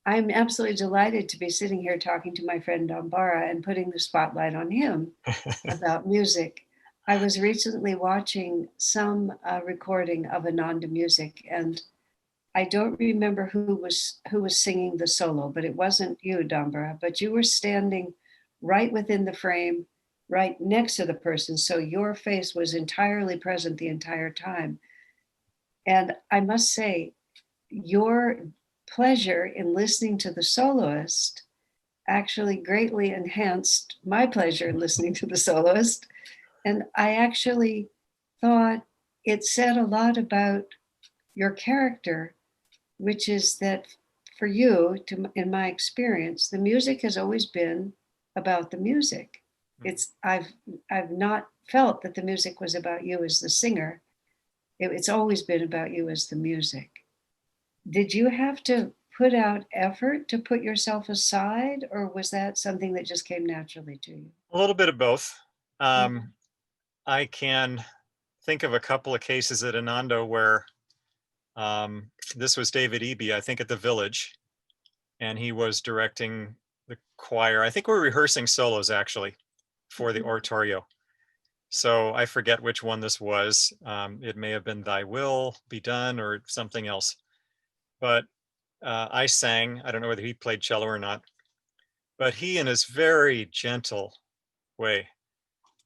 I'm absolutely delighted to be sitting here talking to my friend Dambara and putting the spotlight on him about music. I was recently watching some recording of Ananda music, and I don't remember who was singing the solo, but it wasn't you, Dambara. But you were standing right within the frame, right next to the person, so your face was entirely present the entire time. And I must say, your pleasure in listening to the soloist actually greatly enhanced my pleasure in listening to the soloist. And I actually thought it said a lot about your character, which is that for you, in my experience, the music has always been about the music. It's I've not felt that the music was about you as the singer. It's always been about you as the music. Did you have to put out effort to put yourself aside, or was that something that just came naturally to you? A little bit of both. Yeah. Um, I can think of a couple of cases at Ananda where this was David Eby, I think, at the Village, and he was directing the choir. I think we're rehearsing solos actually for the Mhm. oratorio. So I forget which one this was. It may have been Thy Will Be Done or something else. But I sang. I don't know whether he played cello or not, but he, in his very gentle way,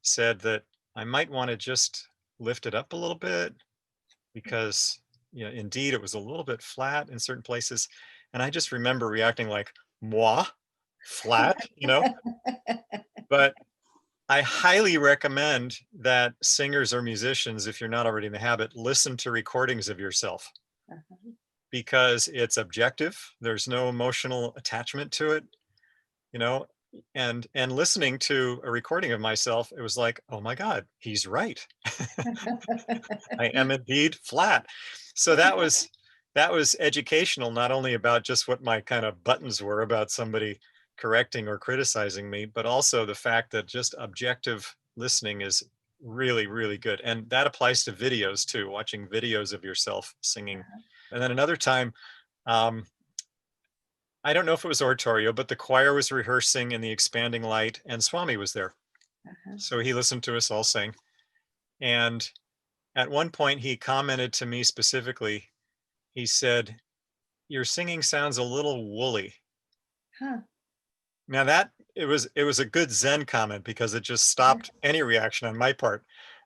said that I might want to just lift it up a little bit because, indeed it was a little bit flat in certain places. And I just remember reacting like, moi, flat. But I highly recommend that singers or musicians, if you're not already in the habit, listen to recordings of yourself Uh-huh. because it's objective. There's no emotional attachment to it, you know, and listening to a recording of myself, it was like, oh my God, he's right. I am indeed flat. So that was educational, not only about just what my kind of buttons were about somebody correcting or criticizing me, but also the fact that just objective listening is really, really good. And that applies to videos too, watching videos of yourself singing. And then another time, um, I don't know if it was oratorio, but the choir was rehearsing in the expanding light and Swami was there. Uh-huh. So he listened to us all sing. And at one point, he commented to me specifically, he said, "Your singing sounds a little woolly." Huh. Now that it was a good Zen comment because it just Uh-huh. stopped any reaction on my part.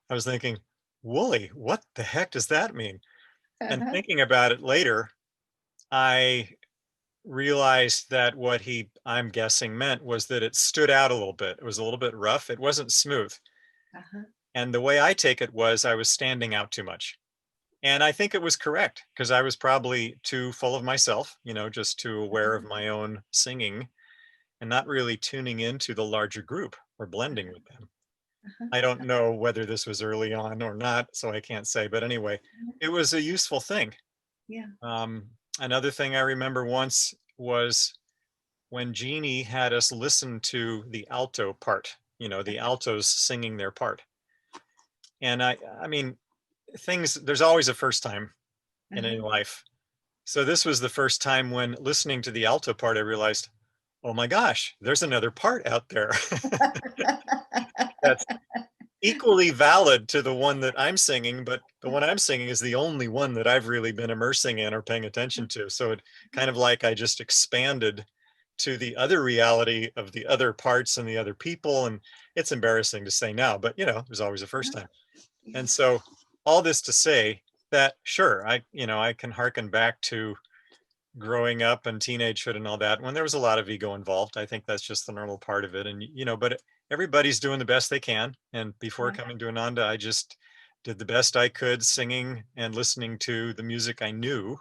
I was thinking, "Woolly? What the heck does that mean?" And Uh-huh. thinking about it later, I realized that what I'm guessing, meant was that it stood out a little bit. It was a little bit rough. It wasn't smooth. Uh-huh. And the way I take it was I was standing out too much. And I think it was correct because I was probably too full of myself, just too aware of Uh-huh. my own singing and not really tuning into the larger group or blending with them. Uh-huh. I don't know whether this was early on or not, so I can't say. But anyway, it was a useful thing. Yeah. Another thing I remember once was when Jeannie had us listen to the alto part, the altos singing their part. And I mean, there's always a first time in any Uh-huh. life. So this was the first time when listening to the alto part, I realized, oh my gosh, there's another part out there that's equally valid to the one that I'm singing, but the one I'm singing is the only one that I've really been immersing in or paying attention to. So it kind of like I just expanded to the other reality of the other parts and the other people. And it's embarrassing to say now, but it was always the first time. Yeah. And so all this to say that sure, I can harken back to growing up and teenagehood and all that when there was a lot of ego involved. I think that's just the normal part of it. And but everybody's doing the best they can. And before Yeah. coming to Ananda, I just did the best I could singing and listening to the music I knew.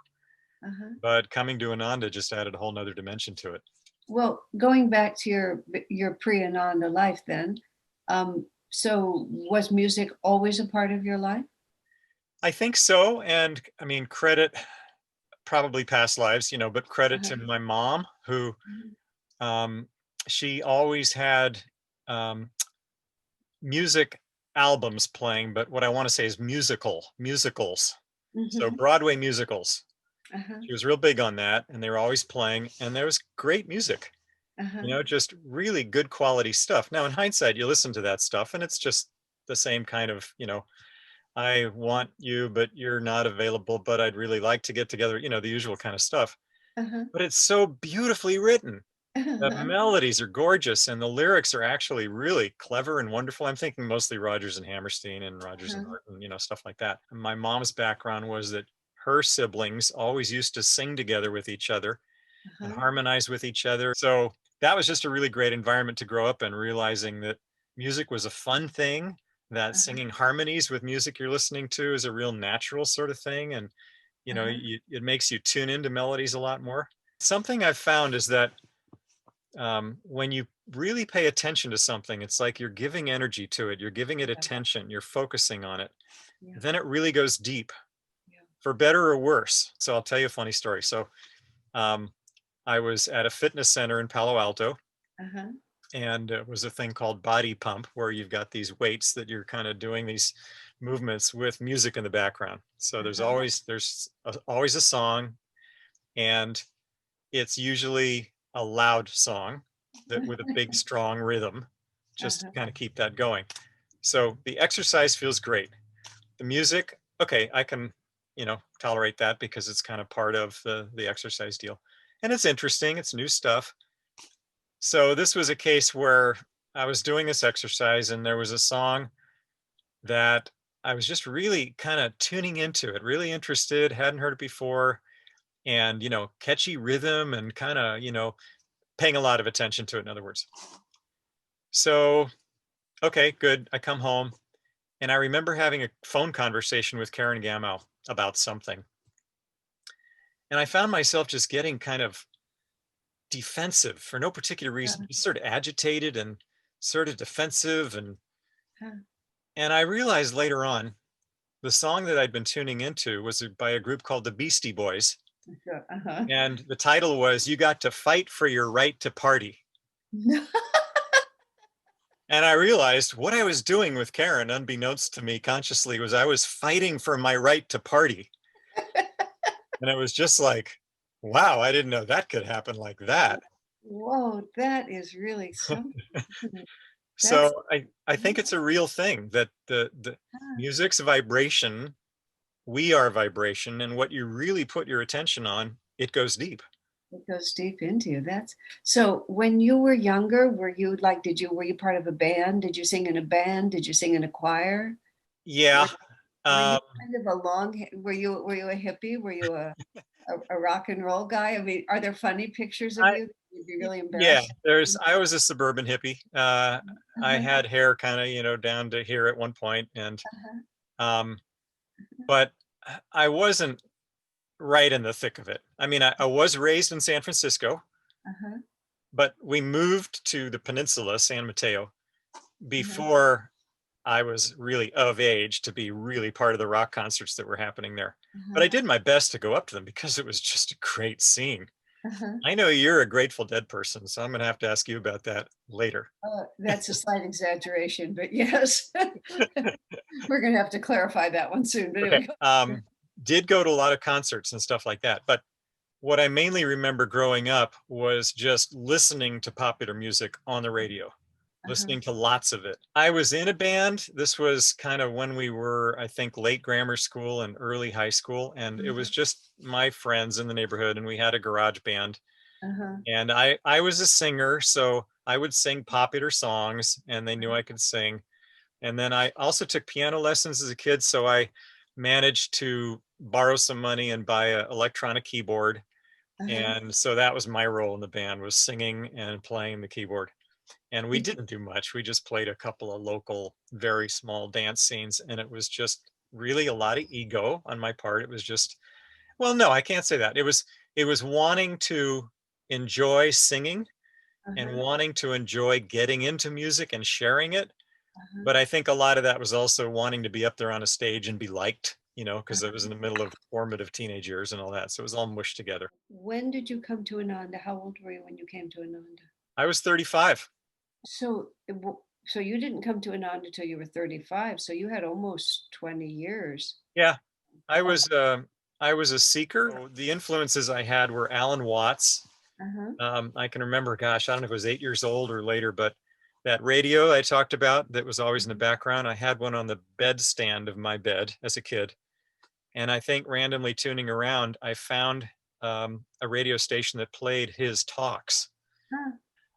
Uh-huh. But coming to Ananda just added a whole nother dimension to it. Well, going back to your pre-Ananda life then, so was music always a part of your life? I think so. And I mean, credit probably past lives, but credit to Uh-huh. my mom who Mhm. um, she always had um, music albums playing, but what I want to say is musicals. So Mhm. Broadway musicals. Uh-huh. She was real big on that, and they were always playing, and there was great music, Uh-huh. just really good quality stuff. Now, in hindsight, you listen to that stuff, and it's just the same kind of, I want you, but you're not available, but I'd really like to get together, the usual kind of stuff. Uh-huh. But it's so beautifully written. The Uh-huh. melodies are gorgeous, and the lyrics are actually really clever and wonderful. I'm thinking mostly Rodgers and Hammerstein and Rodgers and Uh-huh. Horton, stuff like that. And my mom's background was that her siblings always used to sing together with each other and Uh-huh. harmonize with each other. So that was just a really great environment to grow up in, realizing that music was a fun thing, that Uh-huh. singing harmonies with music you're listening to is a real natural sort of thing. And, Uh-huh. it makes you tune into melodies a lot more. Something I've found is that when you really pay attention to something, it's like you're giving energy to it, you're giving it Yeah. attention, you're focusing on it. Yeah. Then it really goes deep, Yeah. for better or worse. So I'll tell you a funny story. So um, I was at a fitness center in Palo Alto, Uh-huh. and it was a thing called body pump, where you've got these weights that you're kind of doing these movements with music in the background. So Uh-huh. always a song, and it's usually a loud song that with a big strong rhythm, just to Uh-huh. kind of keep that going. So the exercise feels great. The music, okay, I can, tolerate that because it's kind of part of the exercise deal. And it's interesting, it's new stuff. So this was a case where I was doing this exercise, and there was a song that I was just really kind of tuning into it, really interested, hadn't heard it before, and catchy rhythm, and kind of, paying a lot of attention to it, in other words. So, okay, good. I come home, and I remember having a phone conversation with Karen Gamow about something. And I found myself just getting kind of defensive for no particular reason, Uh-huh. just sort of agitated and sort of defensive. And Uh-huh. I realized later on the song that I'd been tuning into was by a group called the Beastie Boys. Sure. Uh-huh. And the title was "You Got to Fight for Your Right to Party." And I realized what I was doing with Karen, unbeknownst to me consciously, was I was fighting for my right to party. And it was just like, wow, I didn't know that could happen like that. Whoa, that is really something, isn't it? That's So I think it's a real thing that the yeah. music's vibration, we are vibration, and what you really put your attention on, it goes deep. It goes deep into you. That's so when you were younger, were you part of a band? Did you sing in a band? Did you sing in a choir? Yeah. Were, were you Um, kind of were you a hippie? Were you a rock and roll guy? I mean, are there funny pictures of I you that you'd be really yeah, embarrassed? I was a suburban hippie. I Uh-huh, had hair kind of, down to here at one point, and uh-huh, um, but I wasn't right in the thick of it. I mean, I was raised in San Francisco, uh-huh, but we moved to the peninsula, San Mateo, uh-huh, before I was really of age to be really part of the rock concerts that were happening there. But uh-huh, I did my best to go up to them because it was just a great scene. uh-huh. I know you're a Grateful Dead person, so I'm going to have to ask you about that later. That's a slight exaggeration, but yes, we're gonna have to clarify that one soon. But Okay. anyway, Did go to a lot of concerts and stuff like that. But what I mainly remember growing up was just listening to popular music on the radio, uh-huh, listening to lots of it. I was in a band. This was kind of when we were, I think, late grammar school and early high school. And it was just my friends in the neighborhood, and we had a garage band. uh-huh, And I was a singer, so I would sing popular songs, and they knew I could sing. And then I also took piano lessons as a kid, so I managed to borrow some money and buy an electronic keyboard. uh-huh. And so that was my role in the band, was singing and playing the keyboard. And we Did didn't do much. We just played a couple of local, very small dance scenes, and it was just really a lot of ego on my part. It was just, well, no, I can't say that. It was wanting to enjoy singing and uh-huh, wanting to enjoy getting into music and sharing it. uh-huh, But I think a lot of that was also wanting to be up there on a stage and be liked, because I was uh-huh. in the middle of formative teenage years and all that. So it was all mushed together. When did you come to Ananda? How old were you when you came to Ananda? I was 35. So you didn't come to Ananda till you were 35, so you had almost 20 years. Yeah. I Oh, was I was a seeker. So the influences I had were Alan Watts. Uh-huh. I can remember, gosh, I don't know if it was 8 years old or later, but that radio I talked about that was always in the Mhm. background, I had one on the bedstand of my bed as a kid. And I think randomly tuning around, I found a radio station that played his talks. Huh.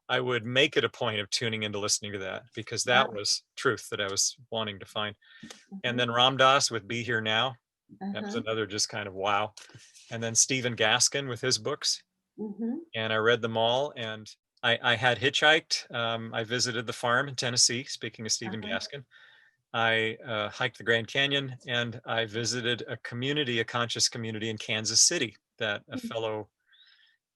I would make it a point of tuning into listening to that because that Wow. was truth that I was wanting to find. And Uh-huh. then Ram Dass with Be Here Now. That was Uh-huh. another just kind of wow. And then Stephen Gaskin with his books. Mhm. And I read them all. And I had hitchhiked. I visited the farm in Tennessee, speaking of Stephen Uh-huh. Gaskin. I hiked the Grand Canyon and I visited a community, a conscious community in Kansas City that a Mm, fellow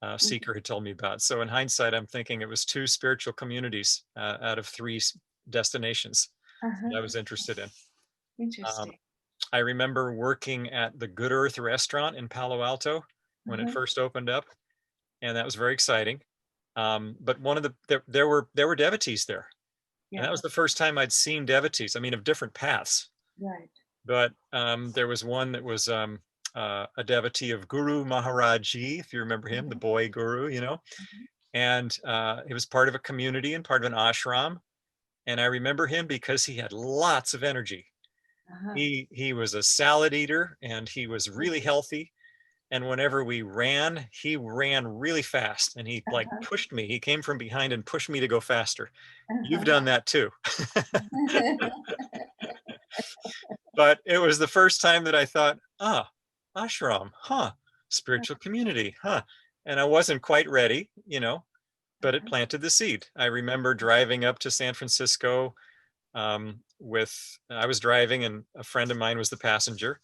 mhm. seeker had told me about. So in hindsight, I'm thinking it was two spiritual communities out of three destinations that Uh-huh. I was interested in. Um, Interesting. I remember working at the Good Earth restaurant in Palo Alto when it Uh-huh. first opened up, and that was very exciting. But one of the there were devotees there, and that Yeah. was the first time I'd seen devotees. I mean, of different paths, Right. but there was one that was a devotee of Guru Maharaji, if you remember him, the Uh-huh. boy guru, Uh-huh. and he was part of a community and part of an ashram. And I remember him because he had lots of energy. Uh-huh. He was a salad eater and he was really healthy. And whenever we ran, he ran really fast and he like Uh-huh. pushed me. He came from behind and pushed me to go faster. You've Uh-huh. done that too. But it was the first time that I thought, ah, ashram, huh, spiritual community, huh. And I wasn't quite ready, but it Uh-huh. planted the seed. I remember driving up to San Francisco I was driving and a friend of mine was the passenger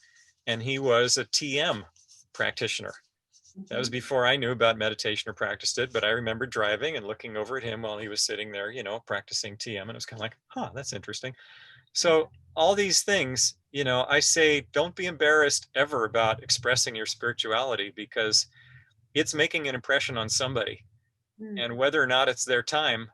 and he was a TM practitioner. That was Mhm. before I knew about meditation or practiced it, but I remember driving and looking over at him while he was sitting there, practicing TM. And it was kind of like, huh, that's interesting. Uh-huh. So all these things, I say, don't be embarrassed ever about expressing your spirituality because it's making an impression on somebody. Mm. And whether or not it's their time,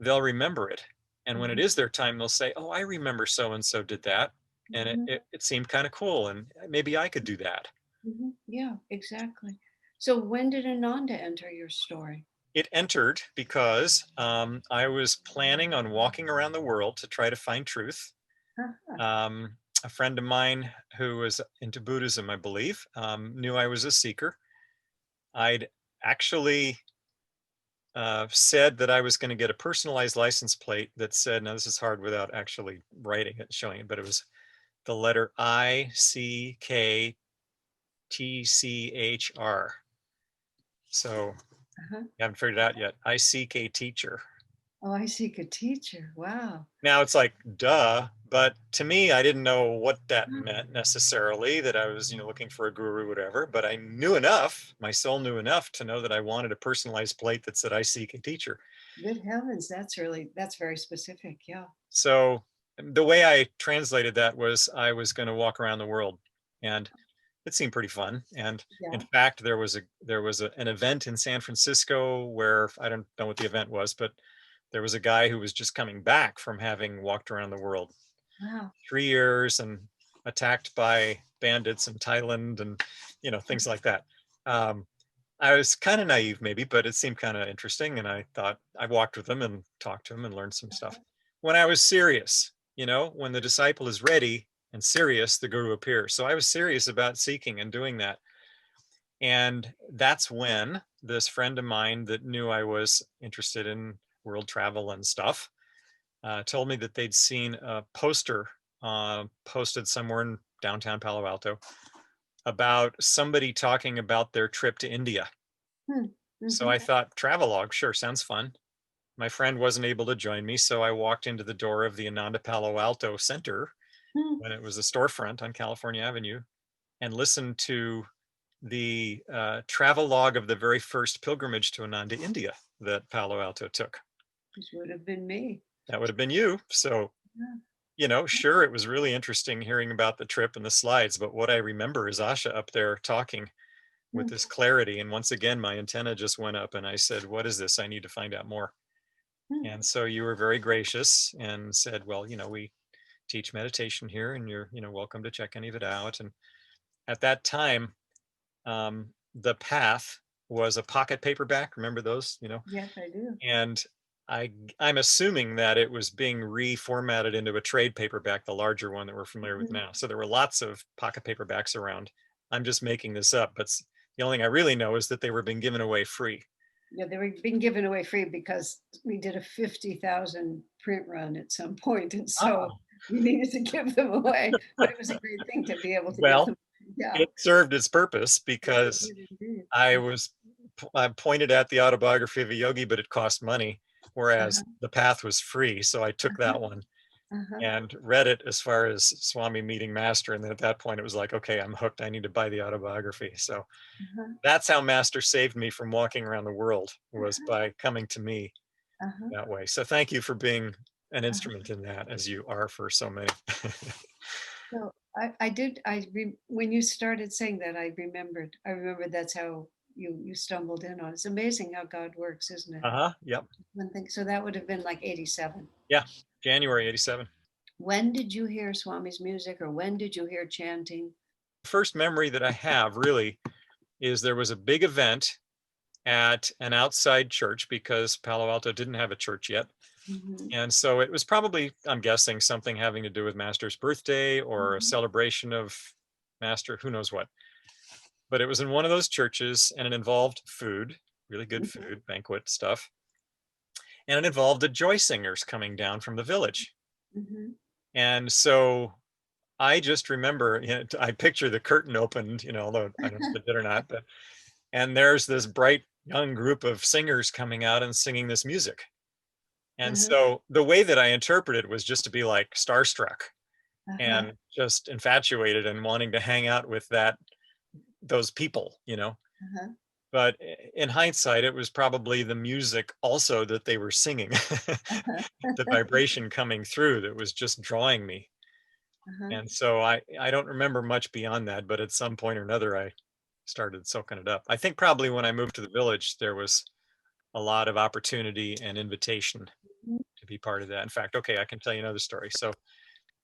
they'll remember it. And when it Mhm. is their time, they'll say, oh, I remember so and so did that. And it, Mhm. it, it seemed kind of cool. And maybe I could do that. Mhm. Yeah, exactly. So when did Ananda enter your story? It entered because I was planning on walking around the world to try to find truth. Uh-huh. A friend of mine who was into Buddhism, I believe, knew I was a seeker. I'd actually said that I was going to get a personalized license plate that said, now this is hard without actually writing it and showing it, but it was the letter ICKTCHR. So Uh-huh. I haven't figured it out yet. I seek a teacher. Oh, I seek a teacher. Wow. Now it's like, duh. But to me, I didn't know what that Huh. meant necessarily, that I was, looking for a guru, whatever. But I knew enough, my soul knew enough to know that I wanted a personalized plate that said, I seek a teacher. Good heavens, that's very specific. Yeah. So the way I translated that was I was going to walk around the world. And it seemed pretty fun. And in Yeah. fact, an event in San Francisco where I don't know what the event was, but there was a guy who was just coming back from having walked around the world Wow. 3 years and attacked by bandits in Thailand and things like that. Um, I was kind of naive maybe, but it seemed kind of interesting, and I thought I walked with him and talked to him and learned some stuff. When I was serious, when the disciple is ready and serious, the guru appears. So I was serious about seeking and doing that. And that's when this friend of mine that knew I was interested in world travel and stuff told me that they'd seen a poster posted somewhere in downtown Palo Alto about somebody talking about their trip to India. Hmm. So Mhm. I thought, travelogue, sure, sounds fun. My friend wasn't able to join me, so I walked into the door of the Ananda Palo Alto Center Hmm. when it was a storefront on California Avenue and listened to the travelogue of the very first pilgrimage to Ananda, India that Palo Alto took. This would have been me. That would have been you. So Yeah. sure, it was really interesting hearing about the trip and the slides, but what I remember is Asha up there talking with Hmm. this clarity. And once again, my antenna just went up and I said, what is this? I need to find out more. Hmm. And so you were very gracious and said, well, we teach meditation here and you're, welcome to check any of it out. And at that time, the Path was a pocket paperback. Remember those? Yes, I do. And I'm assuming that it was being reformatted into a trade paperback, the larger one that we're familiar with Mhm. now. So there were lots of pocket paperbacks around. I'm just making this up, but the only thing I really know is that they were being given away free. Yeah, they were being given away free because we did a 50,000 print run at some point, and so Oh, we needed to give them away. But it was a great thing to be able to give well, them. Yeah, it served its purpose yes, it because did indeed. I was I pointed at the autobiography of a yogi, but it cost money, whereas Uh-huh, the Path was free. So I took uh-huh, that one uh-huh, and read it as far as Swami meeting Master. And then at that point, it was like, okay, I'm hooked. I need to buy the autobiography. So uh-huh, that's how Master saved me from walking around the world, was uh-huh, by coming to me uh-huh, that way. So thank you for being an uh-huh. instrument in that, as you are for so many. So I did, when you started saying that, I remembered that's how you stumbled in on it. It's amazing how God works, isn't it? Uh-huh. Yep. One thing, so that would have been like 87. Yeah. January 87. When did you hear Swami's music, or when did you hear chanting? First memory that I have really is there was a big event at an outside church because Palo Alto didn't have a church yet. Mhm, And so it was probably, I'm guessing, something having to do with Master's birthday or a mhm, celebration of Master, who knows what. But it was in one of those churches and it involved food, really good mhm, food, banquet stuff. And it involved the joy singers coming down from the village. mhm, And so I just remember, I picture the curtain opened, although I don't know if it did or not, but, and there's this bright young group of singers coming out and singing this music. And uh-huh, so the way that I interpreted was just to be like starstruck uh-huh, and just infatuated and wanting to hang out with those people. uh-huh, But in hindsight, it was probably the music also that they were singing, uh-huh, the vibration coming through that was just drawing me. uh-huh, And so I don't remember much beyond that, but at some point or another, I started soaking it up. I think probably when I moved to the village, there was a lot of opportunity and invitation mhm, to be part of that. In fact, okay, I can tell you another story. So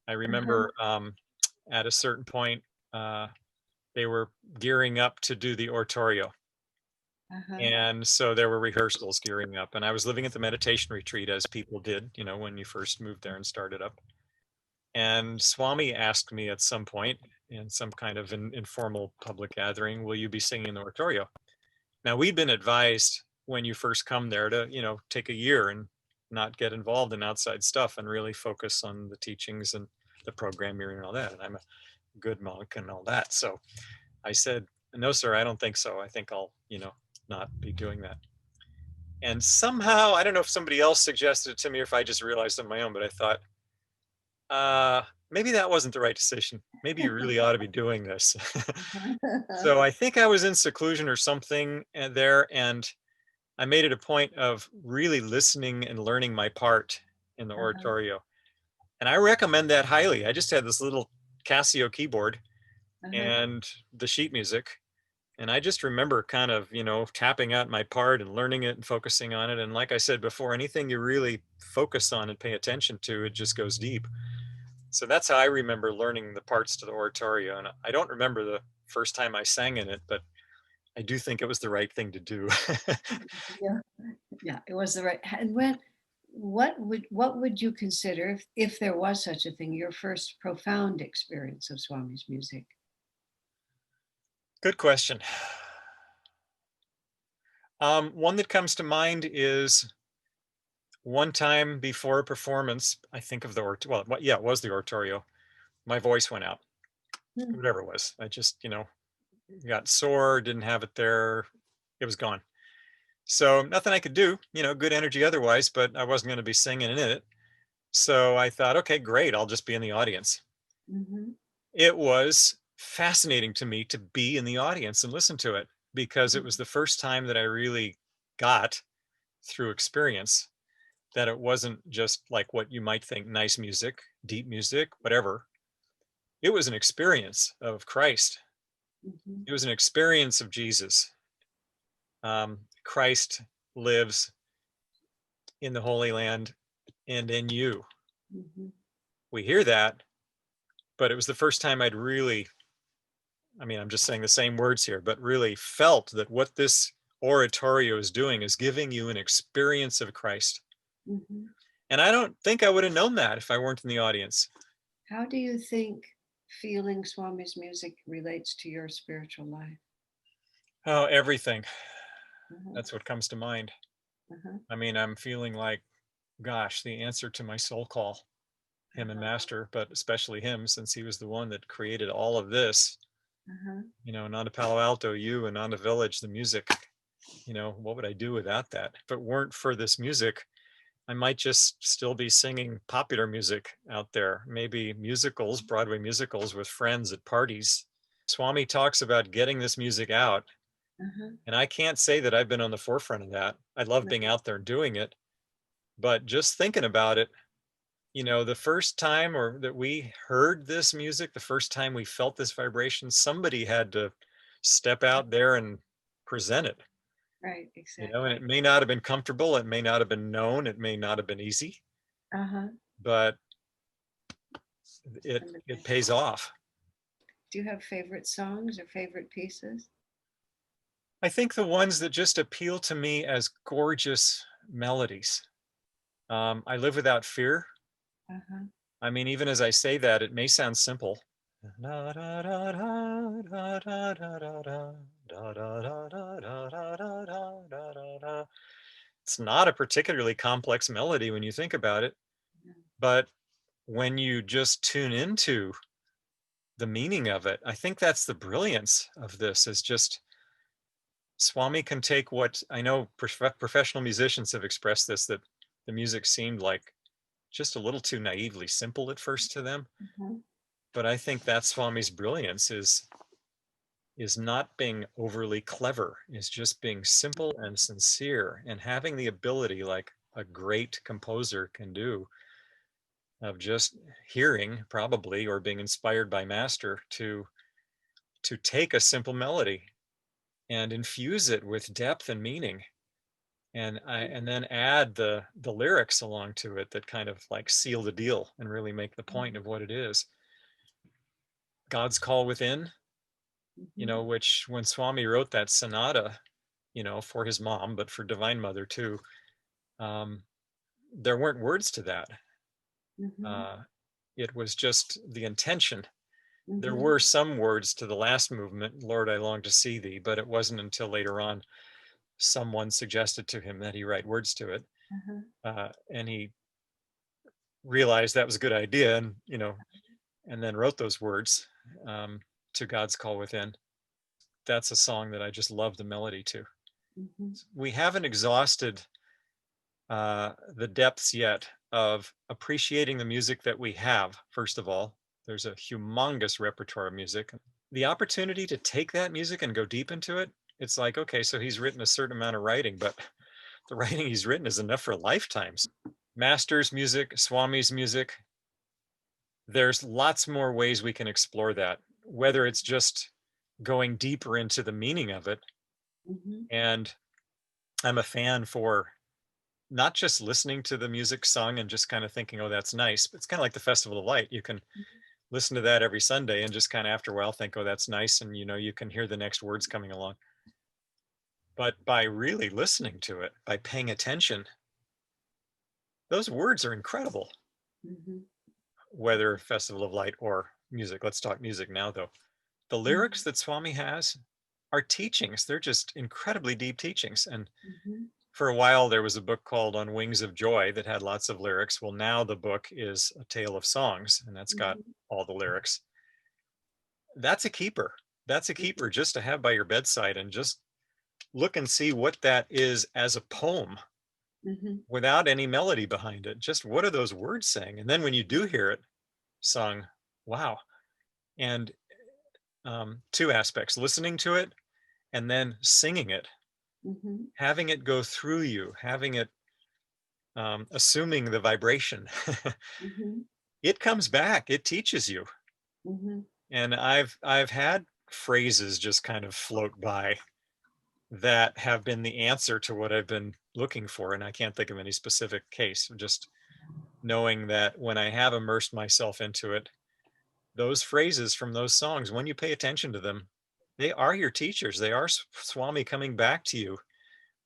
I uh-huh, remember at a certain point, uh, they were gearing up to do the oratorio. uh-huh, And so there were rehearsals gearing up. And I was living at the meditation retreat, as people did, when you first moved there and started up. And Swami asked me at some point in some kind of informal public gathering, will you be singing in the oratorio? Now, we'd been advised when you first come there to, take a year and not get involved in outside stuff and really focus on the teachings and the program you're in and all that. And I'm a good monk and all that. So I said, no, sir, I don't think so. I think I'll, not be doing that. And somehow, I don't know if somebody else suggested it to me or if I just realized on my own, but I thought, maybe that wasn't the right decision. Maybe you really ought to be doing this. uh-huh, So I think I was in seclusion or something there, and I made it a point of really listening and learning my part in the uh-huh, oratorio. And I recommend that highly. I just had this little Casio keyboard uh-huh, and the sheet music. And I just remember kind of, tapping out my part and learning it and focusing on it. And like I said before, anything you really focus on and pay attention to, it just goes deep. So that's how I remember learning the parts to the oratorio. And I don't remember the first time I sang in it, but I do think it was the right thing to do. yeah, yeah, it was the right. And what would you consider, if there was such a thing, your first profound experience of Swami's music? Good question. One that comes to mind is one time before a performance, I think of yeah, it was the oratorio. My voice went out, Hmm, whatever it was. I just, got sore, didn't have it there. It was gone. So nothing I could do, good energy otherwise, but I wasn't going to be singing in it. So I thought, okay, great. I'll just be in the audience. mhm, It was fascinating to me to be in the audience and listen to it because it mhm, was the first time that I really got through experience that it wasn't just like what you might think nice music, deep music, whatever. It was an experience of Christ. mhm, It was an experience of Jesus. Christ lives in the Holy Land and in you. mhm, We hear that, but it was the first time I'd really I mean, I'm just saying the same words here, but really felt that what this oratorio is doing is giving you an experience of Christ. Mhm. And I don't think I would have known that if I weren't in the audience. How do you think feeling Swami's music relates to your spiritual life? Oh, everything. Uh-huh, That's what comes to mind. uh-huh, I mean, I'm feeling like, gosh, the answer to my soul call, him and uh-huh, Master, but especially him, since he was the one that created all of this. uh-huh. Ananda Palo Alto, you, Ananda Village, the music. What would I do without that? If it weren't for this music, I might just still be singing popular music out there, maybe musicals, Broadway musicals with friends at parties. Swami talks about getting this music out, Uh-huh. and I can't say that I've been on the forefront of that. I love being Right. out there and doing it, but just thinking about it, the first time or that we heard this music, the first time we felt this vibration, somebody had to step out there and present it. Right, And it exactly. may not have been comfortable, it may not have been known, it may not have been easy, Uh-huh. but it Wonderful. pays off. Do you have favorite songs or favorite pieces? I think the ones that just appeal to me as gorgeous melodies. I live without fear. Uh-huh. I mean, even as I say that, it may sound simple. It's not a particularly complex melody when you think about it, Yeah. but when you just tune into the meaning of it, I think that's the brilliance of this is just Swami can take what I know professional musicians have expressed this that the music seemed like just a little too naively simple at first to them. Uh-huh. But I think that's Swami's brilliance is not being overly clever, is just being simple and sincere and having the ability like a great composer can do of just hearing probably or being inspired by master to take a simple melody and infuse it with depth and meaning and then add the lyrics along to it that kind of like seal the deal and really make the point of what it is. God's Call Within, Mhm. which when Swami wrote that sonata, for his mom, but for Divine Mother too, um, there weren't words to that. Mhm. Uh, it was just the intention. There Mhm. were some words to the last movement, Lord, I long to see thee, but it wasn't until later on someone suggested to him that he write words to it. Uh-huh. And he realized that was a good idea and then wrote those words um, to God's Call Within. That's a song that I just love the melody to. Mhm. We haven't exhausted the depths yet of appreciating the music that we have, first of all. There's a humongous repertoire of music. The opportunity to take that music and go deep into it, it's like, okay, so he's written a certain amount of writing, but the writing he's written is enough for lifetimes. Master's music, Swami's music, there's lots more ways we can explore that, whether it's just going deeper into the meaning of it. Mhm. And I'm a fan for not just listening to the music sung and just kind of thinking, oh, that's nice. But it's kind of like the Festival of Light. You can listen to that every Sunday and just kind of after a while think, oh, that's nice. And, you can hear the next words coming along. But by really listening to it, by paying attention, those words are incredible, Mhm. whether Festival of Light or music. Let's talk music now, though. The lyrics Mhm. that Swami has are teachings. They're just incredibly deep teachings. And Mhm. for a while, there was a book called On Wings of Joy that had lots of lyrics. Well, now the book is A Tale of Songs, and that's got Mhm. all the lyrics. That's a keeper. That's a Mhm. keeper just to have by your bedside and just look and see what that is as a poem Mhm. without any melody behind it. Just what are those words saying? And then when you do hear it sung, wow. And two aspects listening to it and then singing it, Mhm. having it go through you, having it assuming the vibration. Mhm. It comes back, it teaches you. Mhm. And I've had phrases just kind of float by that have been the answer to what I've been looking for. And I can't think of any specific case, just knowing that when I have immersed myself into it, those phrases from those songs, when you pay attention to them, they are your teachers. They are Swami coming back to you.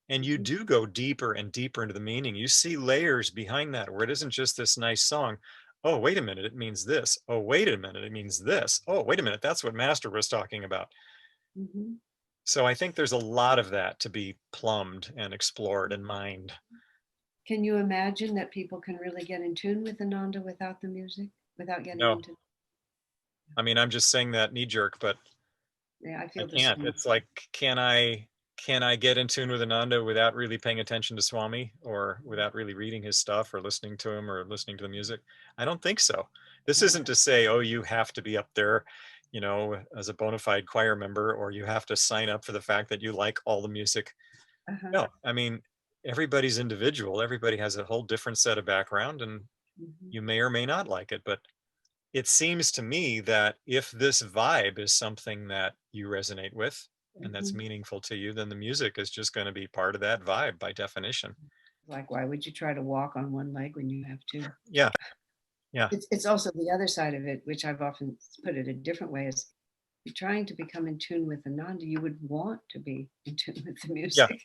And you Mhm. do go deeper and deeper into the meaning. You see layers behind that where it isn't just this nice song. Oh, wait a minute, it means this. Oh, wait a minute, it means this. Oh, wait a minute, that's what Master was talking about. Mhm. So I think there's a lot of that to be plumbed and explored and mined. Can you imagine that people can really get in tune with Ananda without the music, without getting No, into? I mean, I'm just saying that knee jerk, but Yeah, I I feel the can't. same. It's like, can I get in tune with Ananda without really paying attention to Swami or without really reading his stuff or listening to him or listening to the music? I don't think so. This isn't to say, oh, you have to be up there, as a bona fide choir member, or you have to sign up for the fact that you like all the music. Uh-huh. No, I mean, everybody's individual. Everybody has a whole different set of background, and Mhm. you may or may not like it. But it seems to me that if this vibe is something that you resonate with and that's Mhm. meaningful to you, then the music is just going to be part of that vibe by definition. Like, why would you try to walk on one leg when you have two? Yeah, yeah, It's also the other side of it, which I've often put it a different way, is you're trying to become in tune with Ananda, you would want to be in tune with the yeah, music.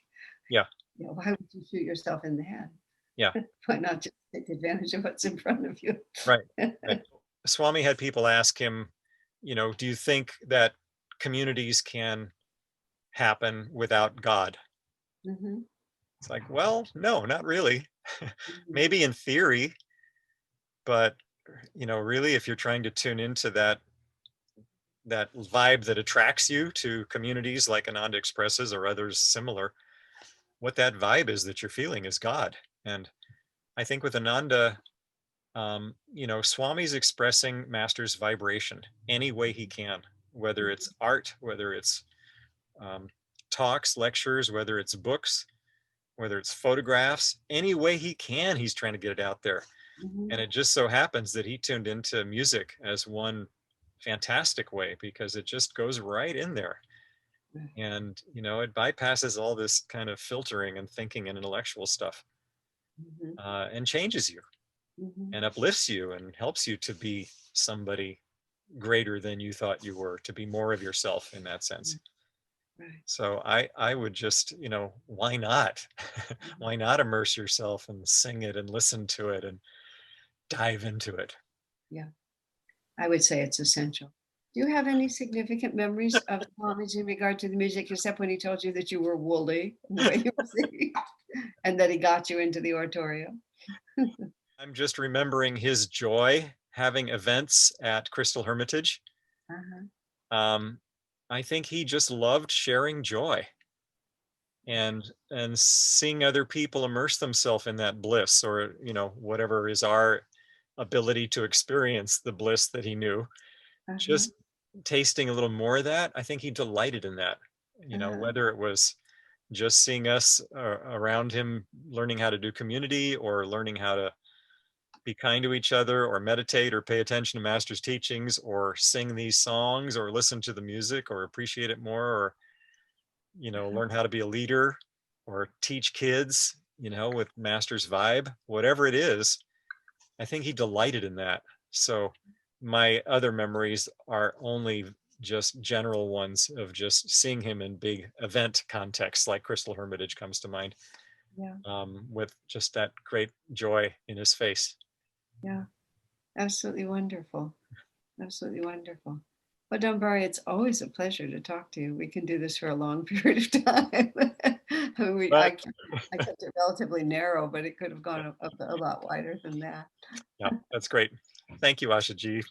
yeah, Why would you shoot yourself in the head? yeah. Why not just take advantage of what's in front of you? Right, right. Swami had people ask him, do you think that communities can happen without God? Mhm. It's like, well, no, not really. Mhm. Maybe in theory, but really, if you're trying to tune into that vibe that attracts you to communities like Ananda expresses or others similar, what that vibe is that you're feeling is God. And I think with Ananda, Swami's expressing Master's vibration any way he can, whether it's art, whether it's um, talks, lectures, whether it's books, whether it's photographs, any way he can, he's trying to get it out there. Mhm. And it just so happens that he tuned into music as one fantastic way because it just goes right in there. Right. And, it bypasses all this kind of filtering and thinking and intellectual stuff Mhm. and changes you Mhm. and uplifts you and helps you to be somebody greater than you thought you were, to be more of yourself in that sense. Right. Right. So I would just, why not? Mhm. Why not immerse yourself and sing it and listen to it and dive into it? Yeah, I would say it's essential. Do you have any significant memories of Swami's in regard to the music, except when he told you that you were woolly in the way you were singing, and that he got you into the oratorio? I'm just remembering his joy having events at Crystal Hermitage. Uh-huh. Um, I think he just loved sharing joy and seeing other people immerse themselves in that bliss, or whatever is our ability to experience the bliss that he knew. Uh-huh. Just tasting a little more of that, I think he delighted in that. Uh-huh. Whether it was just seeing us around him learning how to do community or learning how to be kind to each other or meditate or pay attention to Master's teachings or sing these songs or listen to the music or appreciate it more, or Uh-huh. learn how to be a leader or teach kids, with Master's vibe, whatever it is. I think he delighted in that. So my other memories are only just general ones of just seeing him in big event contexts, like Crystal Hermitage comes to mind, Yeah. with just that great joy in his face. Yeah. Absolutely wonderful. Absolutely wonderful. Well, Dambari, it's always a pleasure to talk to you. We can do this for a long period of time. I mean, But I kept it relatively narrow, but it could have gone a lot wider than that. yeah, that's great. Thank you, Asha G.